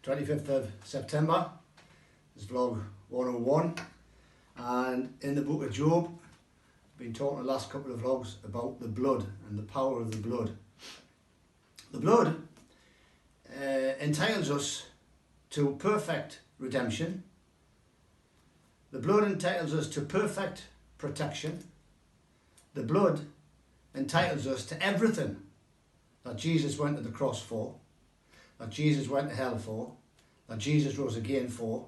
25th of September. This is vlog 101, and in the book of Job, I've been talking the last couple of vlogs about the blood and the power of the blood. The blood entitles us to perfect redemption. The blood entitles us to perfect protection. The blood entitles us to everything that Jesus went to the cross for, that Jesus went to hell for, that Jesus rose again for,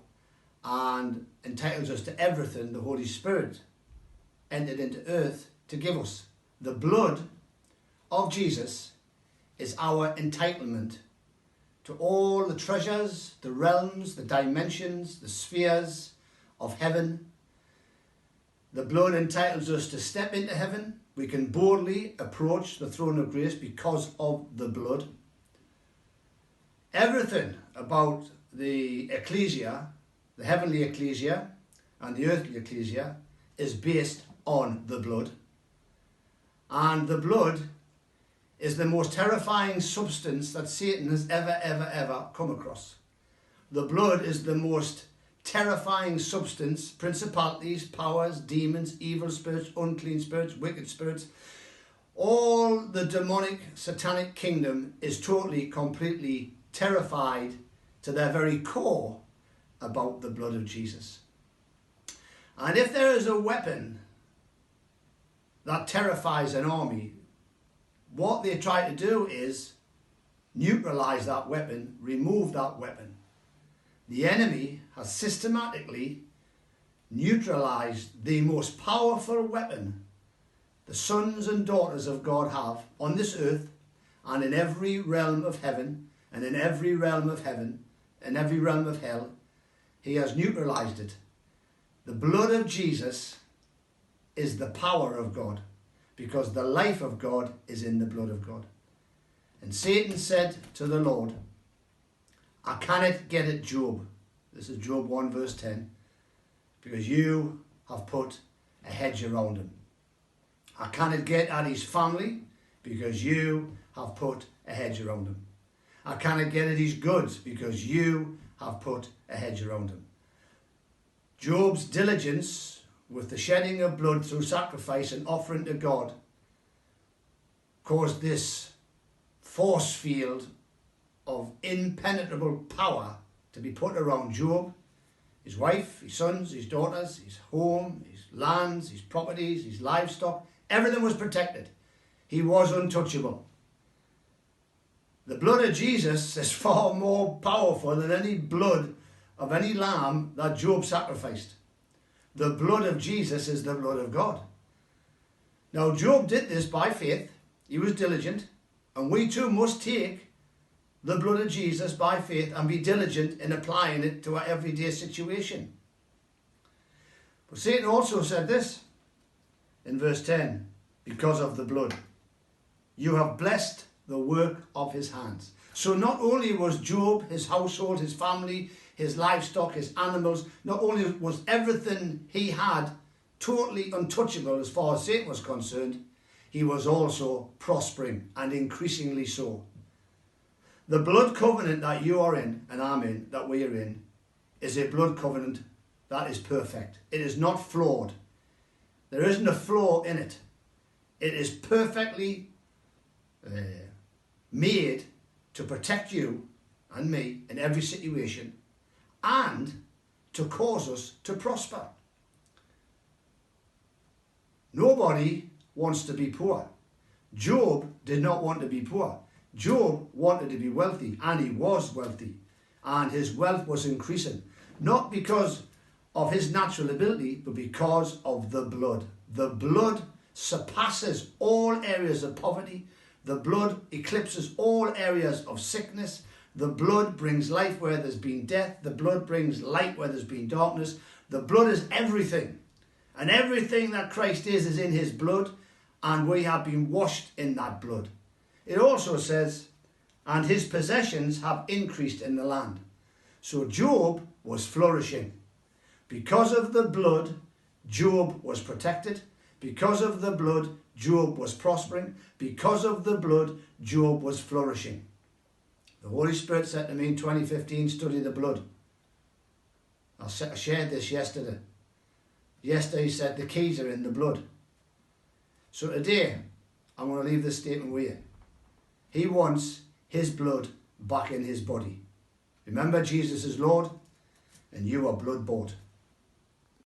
and entitles us to everything the Holy Spirit entered into earth to give us. The blood of Jesus is our entitlement to all the treasures, the realms, the dimensions, the spheres of heaven. The blood entitles us to step into heaven. We can boldly approach the throne of grace because of the blood. Everything about the ecclesia, the heavenly ecclesia and the earthly ecclesia, is based on the blood. And the blood is the most terrifying substance that Satan has ever come across. The blood is the most terrifying substance. Principalities, powers, demons, evil spirits, unclean spirits, wicked spirits, all the demonic satanic kingdom is totally, completely terrified to their very core about the blood of Jesus. And if there is a weapon that terrifies an army, what they try to do is neutralize that weapon, remove that weapon. The enemy has systematically neutralized the most powerful weapon the sons and daughters of God have on this earth and in every realm of heaven and in every realm of heaven and every realm of hell. He has neutralized it. The blood of Jesus is the power of God, because the life of God is in the blood of God. And Satan said to the Lord, I cannot get at Job. This is Job 1 verse 10. Because you have put a hedge around him. I cannot get at his family because you have put a hedge around him. I cannot get at his goods because you have put a hedge around him. Job's diligence with the shedding of blood through sacrifice and offering to God caused this force field of impenetrable power to be put around Job, his wife, his sons, his daughters, his home, his lands, his properties, his livestock. Everything was protected. He was untouchable. The blood of Jesus is far more powerful than any blood of any lamb that Job sacrificed. The blood of Jesus is the blood of God. Now Job did this by faith. He was diligent. And we too must take the blood of Jesus by faith and be diligent in applying it to our everyday situation. But Satan also said this in verse 10, because of the blood, you have blessed the work of his hands. So not only was Job, his household, his family, his livestock, his animals, not only was everything he had totally untouchable as far as Satan was concerned, he was also prospering, and increasingly so. The blood covenant that you are in, and I'm in, that we are in, is a blood covenant that is perfect. It is not flawed. There isn't a flaw in it. It is perfectly made to protect you and me in every situation and to cause us to prosper. Nobody wants to be poor. Job did not want to be poor. Job wanted to be wealthy, and he was wealthy, and his wealth was increasing, not because of his natural ability, but because of the blood. The blood surpasses all areas of poverty. The blood eclipses all areas of sickness. The blood brings life where there's been death. The blood brings light where there's been darkness. The blood is everything. And everything that Christ is in his blood, and we have been washed in that blood. It also says, and his possessions have increased in the land. So Job was flourishing. Because of the blood, Job was protected. Because of the blood, Job was prospering. Because of the blood, Job was flourishing. The Holy Spirit said to me in 2015, study the blood. I shared this yesterday. Yesterday he said the keys are in the blood. So today, I'm going to leave this statement with you. He wants his blood back in his body. Remember, Jesus is Lord, and you are blood bought.